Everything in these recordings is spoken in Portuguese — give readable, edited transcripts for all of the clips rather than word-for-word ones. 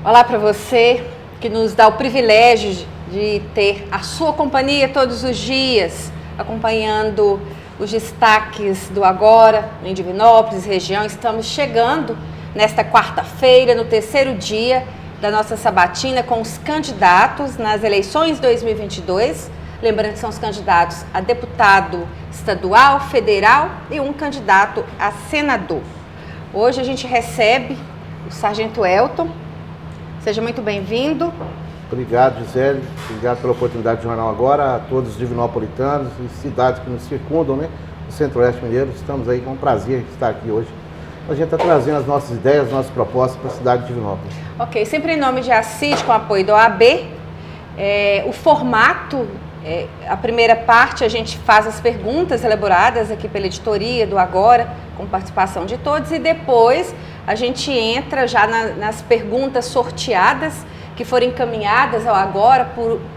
Olá para você que nos dá o privilégio de ter a sua companhia todos os dias, acompanhando os destaques do Agora em Divinópolis, região. Estamos chegando nesta quarta-feira, no terceiro dia da nossa sabatina com os candidatos nas eleições 2022. Lembrando que são os candidatos a deputado estadual, federal e um candidato a senador. Hoje a gente recebe o Sargento Elton. Seja muito bem-vindo. Obrigado, Gisele. Obrigado pela oportunidade do Jornal Agora, a todos os divinopolitanos e cidades que nos circundam, né? No Centro-Oeste Mineiro. Estamos aí com um prazer de estar aqui hoje. A gente está trazendo as nossas ideias, as nossas propostas para a cidade de Divinópolis. Ok, sempre em nome de ACID, com apoio da OAB. O formato, a primeira parte a gente faz as perguntas elaboradas aqui pela editoria do Agora, com participação de todos, e depois a gente entra já nas perguntas sorteadas que foram encaminhadas ao Agora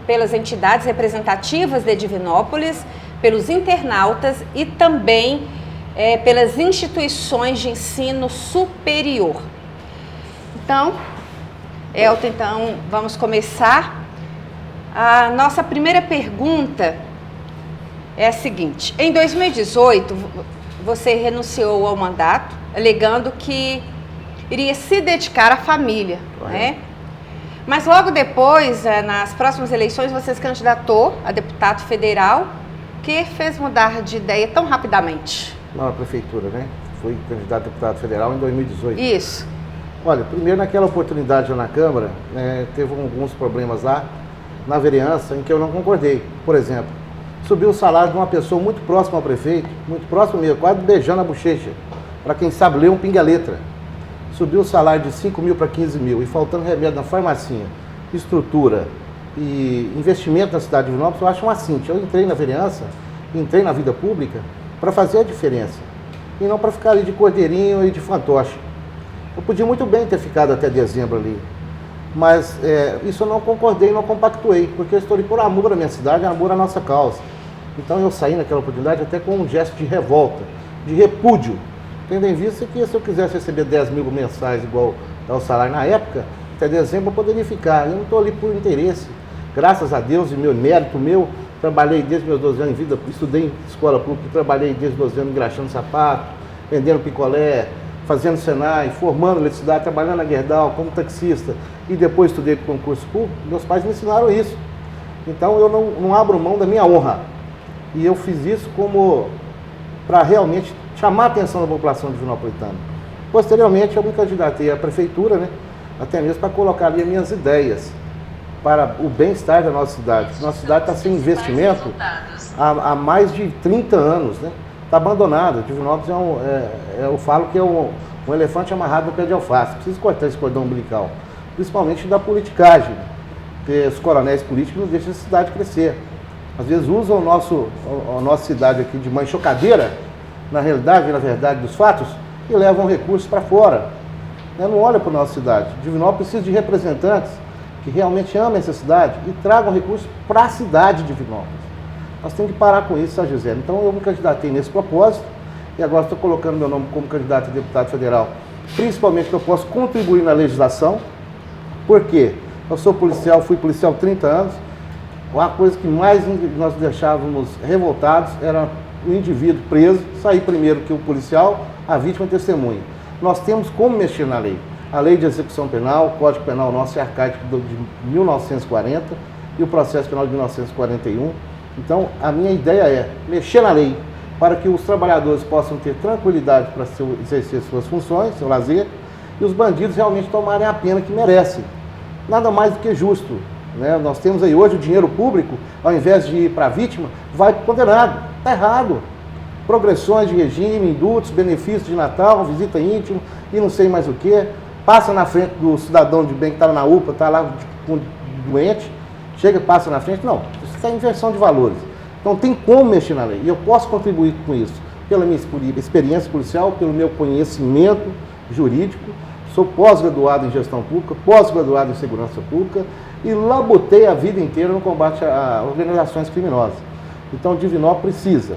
pelas entidades representativas de Divinópolis, pelos internautas e também pelas instituições de ensino superior. Então, Elton, vamos começar. A nossa primeira pergunta é a seguinte: em 2018, você renunciou ao mandato, alegando que iria se dedicar à família, né? Mas logo depois, nas próximas eleições, você se candidatou a deputado federal. O que fez mudar de ideia tão rapidamente? Na prefeitura, né? Fui candidato a deputado federal em 2018. Isso. Olha, primeiro naquela oportunidade já na Câmara, teve alguns problemas lá na vereança em que eu não concordei. Por exemplo, subiu o salário de uma pessoa muito próxima ao prefeito, muito próximo mesmo, quase beijando a bochecha, para quem sabe ler um pinga-letra. Subiu o salário de 5 mil para 15 mil e faltando remédio na farmacinha, estrutura e investimento na cidade de Divinópolis, eu acho um assinte. Eu entrei na vereança, entrei na vida pública para fazer a diferença e não para ficar ali de cordeirinho e de fantoche. Eu podia muito bem ter ficado até dezembro ali, mas isso eu não concordei, não compactuei, porque eu estou ali por amor à minha cidade, amor à nossa causa. Então eu saí naquela oportunidade até com um gesto de revolta, de repúdio, tendo em vista que se eu quisesse receber 10 mil mensais igual ao salário na época, até dezembro eu poderia ficar. Eu não estou ali por interesse. Graças a Deus e meu mérito meu, trabalhei desde meus 12 anos em vida, estudei em escola pública, trabalhei desde 12 anos engraxando sapato, vendendo picolé, fazendo Senai, formando eletricidade, trabalhando na Gerdau como taxista e depois estudei para concurso público. Meus pais me ensinaram isso. Então eu não abro mão da minha honra. E eu fiz isso como para realmente chamar a atenção da população divinopolitana. Posteriormente, eu me candidatei à prefeitura, né, até mesmo para colocar ali as minhas ideias para o bem-estar da nossa cidade. Nossa cidade está sem investimento há mais de 30 anos, né? Está abandonada. Divinópolis eu falo que é um elefante amarrado no pé de alface. Precisa cortar esse cordão umbilical, principalmente da politicagem, porque os coronéis políticos não deixam a cidade crescer. Às vezes usam a nossa cidade aqui de mãe chocadeira, na realidade e na verdade dos fatos, e levam recursos para fora. Não olha para a nossa cidade. Divinópolis precisa de representantes que realmente amem essa cidade e tragam recursos para a cidade de Divinópolis. Nós temos que parar com isso, Gisele. Então eu me candidatei nesse propósito e agora estou colocando meu nome como candidato a deputado federal, principalmente que eu posso contribuir na legislação. Por quê? Eu sou policial, fui policial há 30 anos. Uma coisa que mais nós deixávamos revoltados era o indivíduo preso sair primeiro que o policial, a vítima testemunha. Nós temos como mexer na lei. A lei de execução penal, o Código Penal nosso é arcaico de 1940 e o processo penal de 1941. Então, a minha ideia é mexer na lei para que os trabalhadores possam ter tranquilidade para exercer suas funções, seu lazer, e os bandidos realmente tomarem a pena que merecem. Nada mais do que justo, né? Nós temos aí hoje o dinheiro público, ao invés de ir para a vítima, vai para o condenado. Está errado. Progressões de regime, indultos, benefícios de Natal, visita íntima e não sei mais o que. Passa na frente do cidadão de bem que está na UPA, está lá doente, chega, passa na frente. Não, isso está em inversão de valores. Então tem como mexer na lei. E eu posso contribuir com isso, pela minha experiência policial, pelo meu conhecimento jurídico. Sou pós-graduado em gestão pública, pós-graduado em segurança pública e labutei a vida inteira no combate a organizações criminosas. Então Divinópolis precisa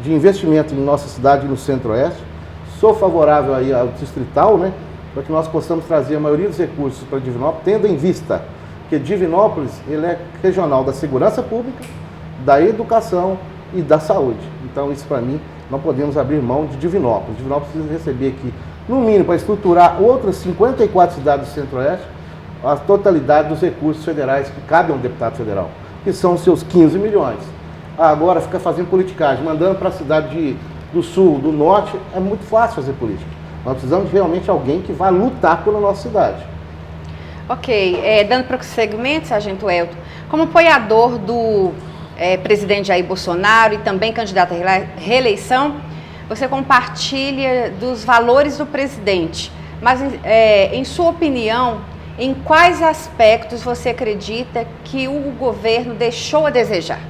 de investimento em nossa cidade no Centro-Oeste. Sou favorável aí ao distrital, né? para que nós possamos trazer a maioria dos recursos para Divinópolis, tendo em vista que Divinópolis ele é regional da segurança pública, da educação e da saúde. Então, isso para mim, não podemos abrir mão de Divinópolis. Divinópolis precisa receber aqui, no mínimo, para estruturar outras 54 cidades do Centro-Oeste, a totalidade dos recursos federais que cabem a um deputado federal, que são os seus 15 milhões. Agora fica fazendo politicagem, mandando para a cidade do Sul, do Norte, é muito fácil fazer política. Nós precisamos de realmente alguém que vá lutar pela nossa cidade. Ok, dando prosseguimento, Sargento Elton, como apoiador do presidente Jair Bolsonaro e também candidato à reeleição, você compartilha dos valores do presidente, mas em sua opinião, em quais aspectos você acredita que o governo deixou a desejar?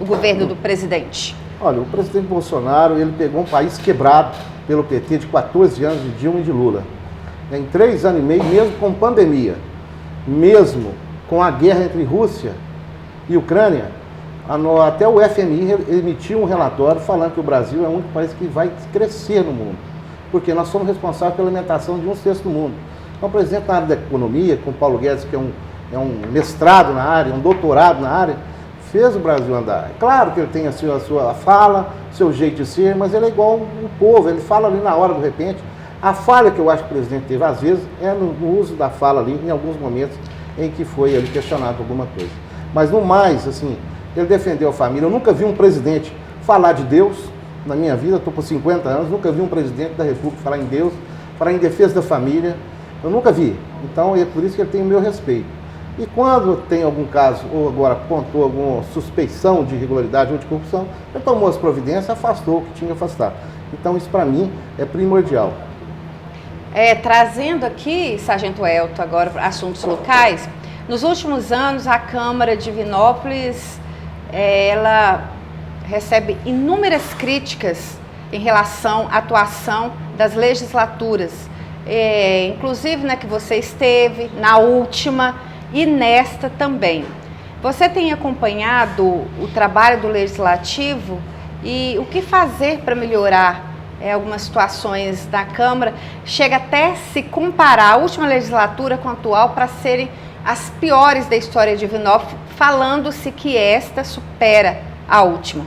O governo do presidente? Olha, o presidente Bolsonaro, ele pegou um país quebrado pelo PT de 14 anos de Dilma e de Lula. Em 3 anos e meio, mesmo com pandemia, mesmo com a guerra entre Rússia e Ucrânia, até o FMI emitiu um relatório falando que o Brasil é o único país que vai crescer no mundo, porque nós somos responsáveis pela alimentação de 1/6 do mundo. Então, o presidente na área da economia, com o Paulo Guedes, que é um mestrado na área, um doutorado na área, fez o Brasil andar. É claro que ele tem a sua fala, seu jeito de ser, mas ele é igual o povo, ele fala ali na hora, de repente. A falha que eu acho que o presidente teve, às vezes, é no uso da fala ali, em alguns momentos em que foi ele questionado alguma coisa. Mas, no mais, assim, ele defendeu a família. Eu nunca vi um presidente falar de Deus na minha vida, estou com 50 anos, nunca vi um presidente da República falar em Deus, falar em defesa da família. Eu nunca vi. Então, é por isso que ele tem o meu respeito. E quando tem algum caso, ou agora apontou alguma suspeição de irregularidade ou de corrupção, ele tomou as providências, afastou o que tinha que afastar. Então, isso para mim é primordial. Trazendo aqui, Sargento Elton, agora assuntos locais, nos últimos anos a Câmara de Divinópolis, ela recebe inúmeras críticas em relação à atuação das legislaturas, inclusive na que você esteve, na última e nesta também. Você tem acompanhado o trabalho do Legislativo e o que fazer para melhorar algumas situações da Câmara? Chega até se comparar a última legislatura com a atual para serem as piores da história de Divinópolis, falando-se que esta supera a última.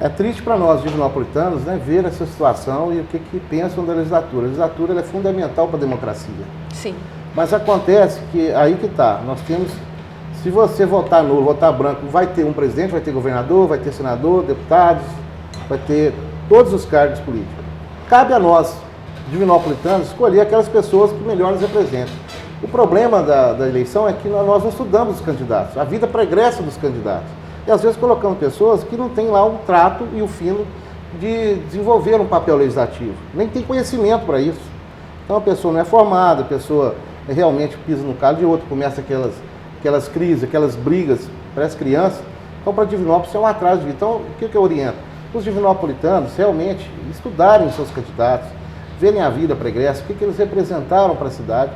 É triste para nós, divinopolitanos, né, ver essa situação e o que pensam da legislatura. A legislatura ela é fundamental para a democracia. Sim. Mas acontece que aí que está, nós temos, se você votar nulo, votar branco, vai ter um presidente, vai ter governador, vai ter senador, deputados, vai ter todos os cargos políticos. Cabe a nós, divinopolitanos, escolher aquelas pessoas que melhor nos representam. O problema da eleição é que nós não estudamos os candidatos, a vida pregressa dos candidatos. E às vezes colocamos pessoas que não têm lá o trato e o fino de desenvolver um papel legislativo, nem tem conhecimento para isso. Então a pessoa não é formada, a pessoa realmente pisa no calo de outro, começa aquelas crises, aquelas brigas, parece criança. Então para Divinópolis é um atraso de vida. Então o que eu oriento? Os divinopolitanos realmente estudarem os seus candidatos, verem a vida pregressa, o que eles representaram para a cidade,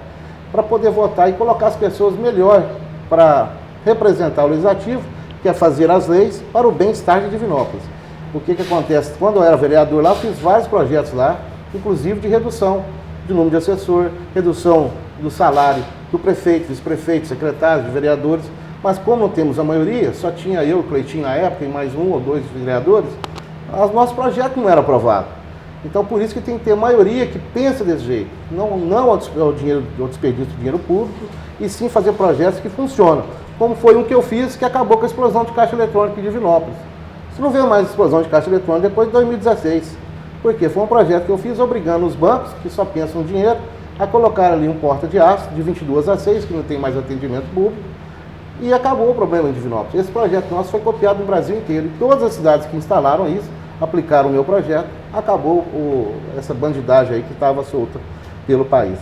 para poder votar e colocar as pessoas melhor para representar o legislativo, que é fazer as leis para o bem-estar de Divinópolis. O que acontece? Quando eu era vereador lá, eu fiz vários projetos lá, inclusive de redução de número de assessor, redução do salário do prefeito, vice-prefeito, secretários, de vereadores, mas como não temos a maioria, só tinha eu, o Cleitinho na época, e mais 1 ou 2 vereadores, o nosso projeto não era aprovado. Então, por isso que tem que ter maioria que pensa desse jeito, não ao desperdício de dinheiro público, e sim fazer projetos que funcionam, como foi um que eu fiz, que acabou com a explosão de caixa eletrônica em Divinópolis. Você não vê mais explosão de caixa eletrônica depois de 2016, porque foi um projeto que eu fiz obrigando os bancos, que só pensam no dinheiro, a colocar ali um porta de aço, de 22 a 6, que não tem mais atendimento público, e acabou o problema em Divinópolis. Esse projeto nosso foi copiado no Brasil inteiro, e todas as cidades que instalaram isso, aplicaram o meu projeto, acabou essa bandidagem aí que estava solta pelo país.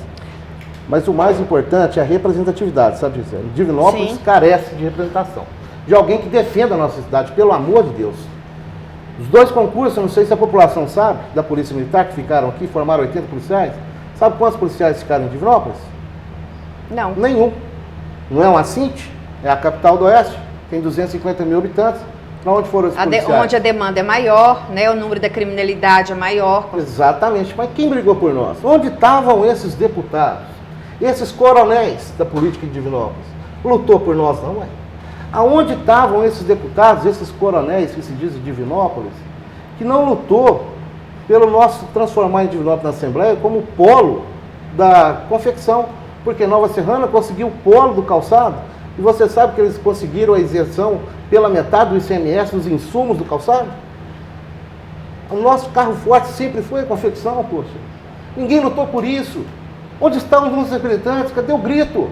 Mas o mais importante é a representatividade, sabe, Gisele? Divinópolis carece de representação, de alguém que defenda a nossa cidade, pelo amor de Deus. Os 2 concursos, eu não sei se a população sabe, da Polícia Militar, que ficaram aqui, formaram 80 policiais. Sabe quantos policiais ficaram em Divinópolis? Não. Nenhum. Não é uma Cinti, é a capital do Oeste, tem 250 mil habitantes. Para onde foram os policiais? Onde a demanda é maior, né? O número da criminalidade é maior. Exatamente. Mas quem brigou por nós? Onde estavam esses deputados? Esses coronéis da política de Divinópolis? Lutou por nós, não é? Aonde estavam esses deputados, esses coronéis que se dizem de Divinópolis, que não lutou pelo nosso transformar em Divinópolis na Assembleia como polo da confecção? Porque Nova Serrana conseguiu o polo do calçado, e você sabe que eles conseguiram a isenção pela metade do ICMS dos insumos do calçado? O nosso carro forte sempre foi a confecção, poxa. Ninguém lutou por isso. Onde estão os nossos representantes? Cadê o grito?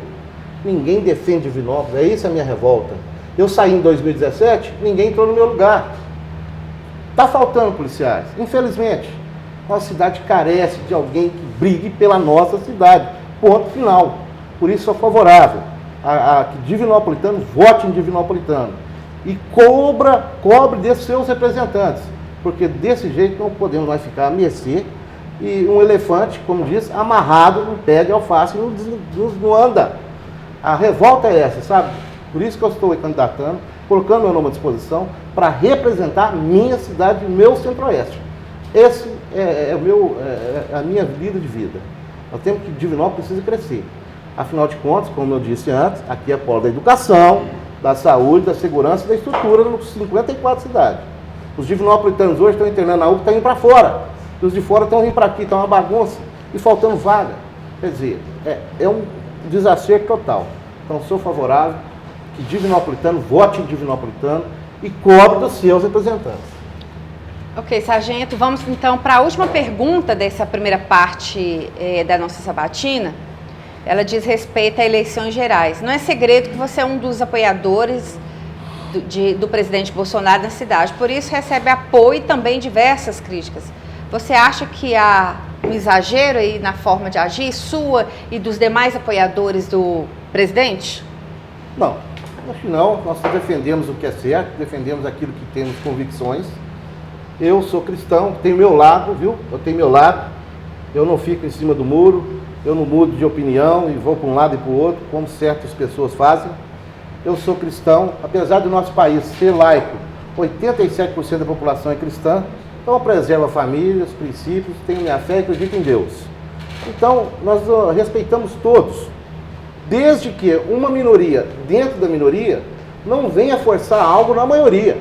Ninguém defende Divinópolis, é isso a minha revolta. Eu saí em 2017, ninguém entrou no meu lugar. Está faltando policiais, infelizmente. Nossa cidade carece de alguém que brigue pela nossa cidade. Ponto final. Por isso sou favorável a que divinopolitano vote em divinopolitano. E cobre desses seus representantes. Porque desse jeito não podemos mais ficar a mercê e um elefante, como diz, amarrado no pé de alface e não anda. A revolta é essa, sabe? Por isso que eu estou candidatando, colocando meu nome à disposição para representar minha cidade, meu centro-oeste. Esse é a minha vida de vida. Nós temos que Divinópolis precisa crescer. Afinal de contas, como eu disse antes, aqui é polo da educação, da saúde, da segurança e da estrutura nos 54 cidades. Os divinopolitanos hoje estão internando na UPA, estão indo para fora. E os de fora estão vindo para aqui, está uma bagunça e faltando vaga. Quer dizer, é um desacerto total. Então, sou favorável que divinopolitano vote em divinopolitano e cobre dos seus representantes. Ok, sargento, vamos então para a última pergunta dessa primeira parte da nossa sabatina. Ela diz respeito a eleições gerais. Não é segredo que você é um dos apoiadores do presidente Bolsonaro na cidade, por isso recebe apoio e também diversas críticas. Você acha que há um exagero aí na forma de agir sua e dos demais apoiadores do presidente? Não, acho que não. Nós defendemos o que é certo, defendemos aquilo que temos convicções. Eu sou cristão, tenho meu lado, viu? Eu tenho meu lado, eu não fico em cima do muro, eu não mudo de opinião e vou para um lado e para o outro, como certas pessoas fazem. Eu sou cristão, apesar do nosso país ser laico, 87% da população é cristã, então eu preservo a família, os princípios, tenho minha fé e acredito em Deus. Então, nós respeitamos todos, desde que uma minoria, dentro da minoria, não venha forçar algo na maioria.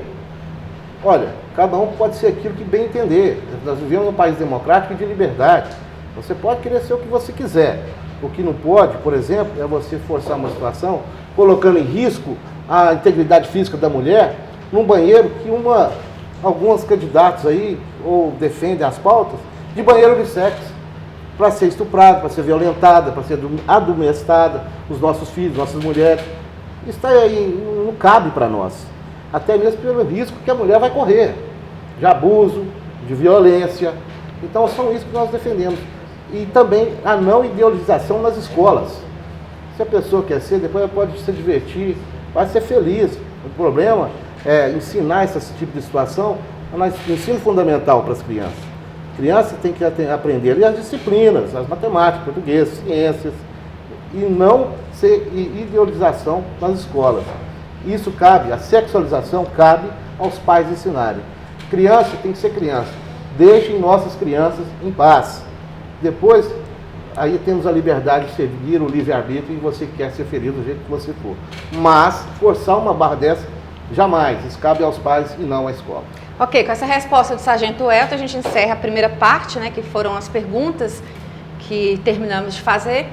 Olha, cada um pode ser aquilo que bem entender. Nós vivemos num país democrático e de liberdade. Você pode querer ser o que você quiser. O que não pode, por exemplo, é você forçar uma situação, colocando em risco a integridade física da mulher, num banheiro que alguns candidatos aí, ou defendem as pautas, de banheiro unissex, para ser estuprada, para ser violentada, para ser adormectada, os nossos filhos, nossas mulheres. Isso aí não cabe para nós. Até mesmo pelo risco que a mulher vai correr, de abuso, de violência. Então são isso que nós defendemos. E também a não ideologização nas escolas. Se a pessoa quer ser, depois ela pode se divertir, vai ser feliz. O problema é ensinar esse tipo de situação no ensino fundamental para as crianças. A criança tem que aprender ali as disciplinas, as matemáticas, português, ciências, e não ser idealização nas escolas. Isso cabe, a sexualização cabe aos pais ensinarem. Criança tem que ser criança. Deixem nossas crianças em paz. Depois, aí temos a liberdade de seguir o livre-arbítrio e você quer ser feliz do jeito que você for. Mas, forçar uma barra dessa, jamais. Isso cabe aos pais e não à escola. Ok, com essa resposta do sargento Elton, a gente encerra a primeira parte, né, que foram as perguntas que terminamos de fazer.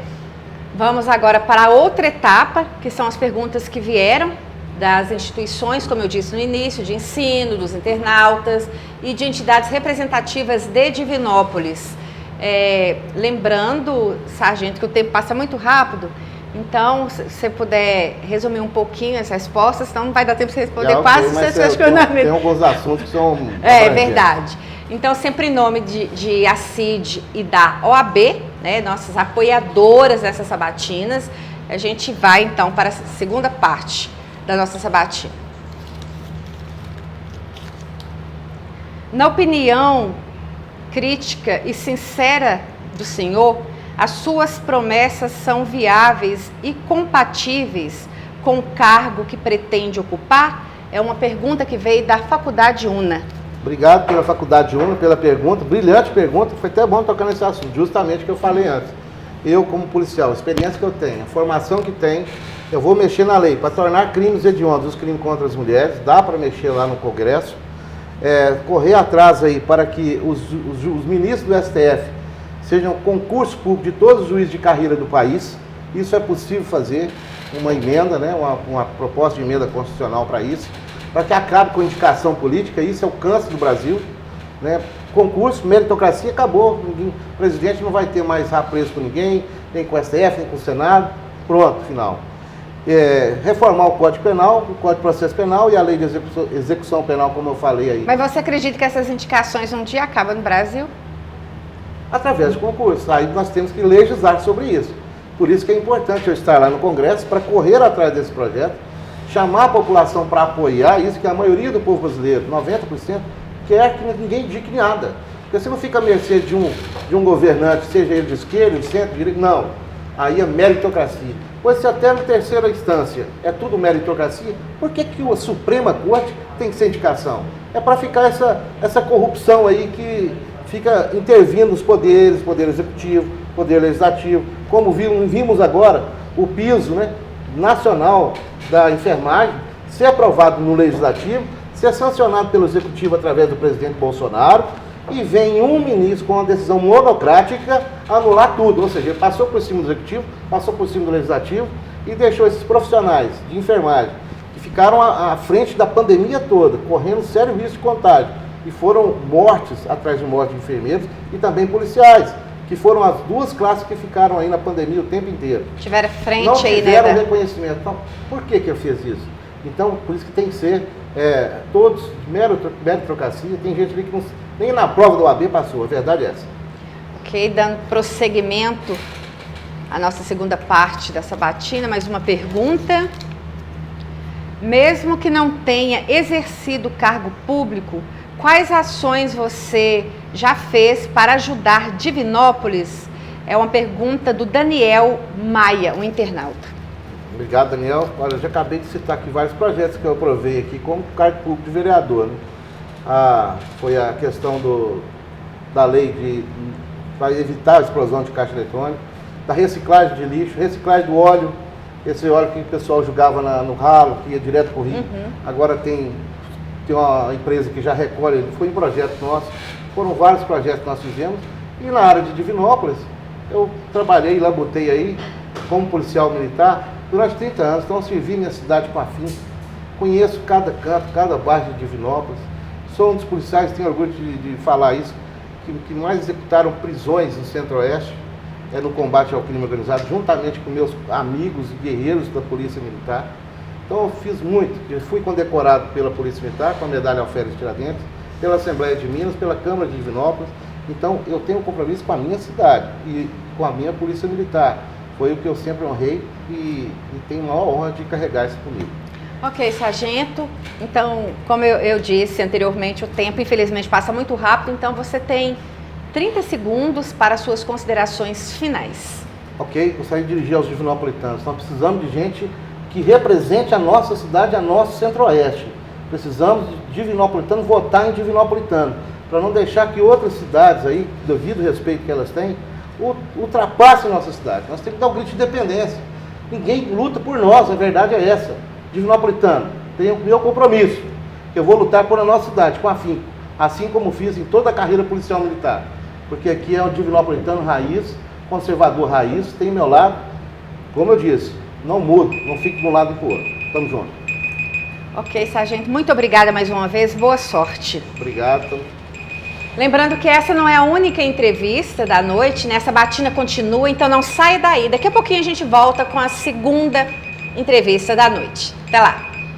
Vamos agora para a outra etapa, que são as perguntas que vieram das instituições, como eu disse no início, de ensino, dos internautas e de entidades representativas de Divinópolis. Lembrando, sargento, que o tempo passa muito rápido, então, se você puder resumir um pouquinho as respostas, senão não vai dar tempo de você responder quase os seus questionamentos. Tem alguns assuntos que são... É verdade. Então, sempre em nome de ACID e da OAB, né, nossas apoiadoras dessas sabatinas, a gente vai, então, para a segunda parte da nossa sabatina. Na opinião crítica e sincera do senhor, as suas promessas são viáveis e compatíveis com o cargo que pretende ocupar? É uma pergunta que veio da Faculdade UNA. Obrigado pela Faculdade UNA, pela pergunta, brilhante pergunta, foi até bom tocar nesse assunto, justamente o que eu falei antes. Eu, como policial, a experiência que eu tenho, a formação que tenho, eu vou mexer na lei para tornar crimes hediondos os crimes contra as mulheres, dá para mexer lá no Congresso, correr atrás aí para que os ministros do STF sejam concurso público de todos os juízes de carreira do país. Isso é possível fazer, uma emenda, né, uma proposta de emenda constitucional para isso, para que acabe com a indicação política. Isso é o câncer do Brasil, né? Concurso, meritocracia, acabou. O presidente não vai ter mais preso com ninguém, nem com o STF, nem com o Senado. Pronto, final. Reformar o Código Penal, o Código de Processo Penal e a Lei de Execução Penal, como eu falei aí. Mas você acredita que essas indicações um dia acabam no Brasil? Através de concurso. Aí nós temos que legislar sobre isso. Por isso que é importante eu estar lá no Congresso para correr atrás desse projeto, chamar a população para apoiar isso, que a maioria do povo brasileiro, 90%, quer que ninguém indique nada. Porque você não fica à mercê de um governante, seja ele de esquerda, de centro, de direita, não. Aí é meritocracia. Pois se até na terceira instância é tudo meritocracia, por que a Suprema Corte tem que ser indicação? É para ficar essa corrupção aí que fica intervindo nos poderes, poder executivo, poder legislativo. Como vimos agora, o piso, né, nacional da enfermagem ser aprovado no legislativo, ser sancionado pelo executivo através do presidente Bolsonaro, e vem um ministro com uma decisão monocrática anular tudo. Ou seja, ele passou por cima do executivo, passou por cima do legislativo e deixou esses profissionais de enfermagem que ficaram à frente da pandemia toda, correndo sério risco de contágio, e foram mortes atrás de mortes de enfermeiros e também policiais, que foram as duas classes que ficaram aí na pandemia o tempo inteiro. Tiveram frente não aí, né? Não tiveram reconhecimento. Então, por que eu fiz isso? Então, por isso que tem que ser todos meritocracia. Tem gente ali que nem na prova do OAB passou, a verdade é essa. Ok, dando prosseguimento à nossa segunda parte da sabatina, mais uma pergunta. Mesmo que não tenha exercido cargo público, quais ações você já fez para ajudar Divinópolis? É uma pergunta do Daniel Maia, um internauta. Obrigado, Daniel. Olha, eu já acabei de citar aqui vários projetos que eu aprovei aqui como cargo público de vereador, né? Foi a questão da lei para evitar a explosão de caixa eletrônica, da reciclagem de lixo, reciclagem do óleo, esse óleo que o pessoal jogava no ralo, que ia direto para o rio. Agora tem uma empresa que já recolhe, foi um projeto nosso, foram vários projetos que nós fizemos. E na área de Divinópolis, eu trabalhei, labutei aí, como policial militar, durante 30 anos. Então eu servi minha cidade com afinco, conheço cada canto, cada bairro de Divinópolis. Sou um dos policiais, tenho orgulho de falar isso, que mais executaram prisões no Centro-Oeste, no combate ao crime organizado, juntamente com meus amigos e guerreiros da Polícia Militar. Então eu fiz muito, eu fui condecorado pela Polícia Militar com a medalha Alferes Tiradentes, pela Assembleia de Minas, pela Câmara de Divinópolis. Então eu tenho um compromisso com a minha cidade e com a minha Polícia Militar. Foi o que eu sempre honrei e tenho a maior honra de carregar isso comigo. Ok, sargento. Então, como eu disse anteriormente, o tempo infelizmente passa muito rápido, então você tem 30 segundos para suas considerações finais. Ok, gostaria de dirigir aos divinopolitanos. Nós precisamos de gente que represente a nossa cidade, a nosso Centro-Oeste. Precisamos de divinopolitano votar em divinopolitano, para não deixar que outras cidades aí, devido ao respeito que elas têm, ultrapassem a nossa cidade. Nós temos que dar um grito de independência. Ninguém luta por nós, a verdade é essa. Divinopolitano, tenho o meu compromisso. Eu vou lutar por a nossa cidade, com afinco, assim como fiz em toda a carreira policial militar. Porque aqui é um divinopolitano raiz, conservador raiz, tem meu lado. Como eu disse, não mudo, não fico de um lado e pro outro. Tamo junto. Ok, sargento, muito obrigada mais uma vez, boa sorte. Obrigado. Lembrando que essa não é a única entrevista da noite, né? Essa batina continua, então não saia daí. Daqui a pouquinho a gente volta com a segunda entrevista da noite. Até lá!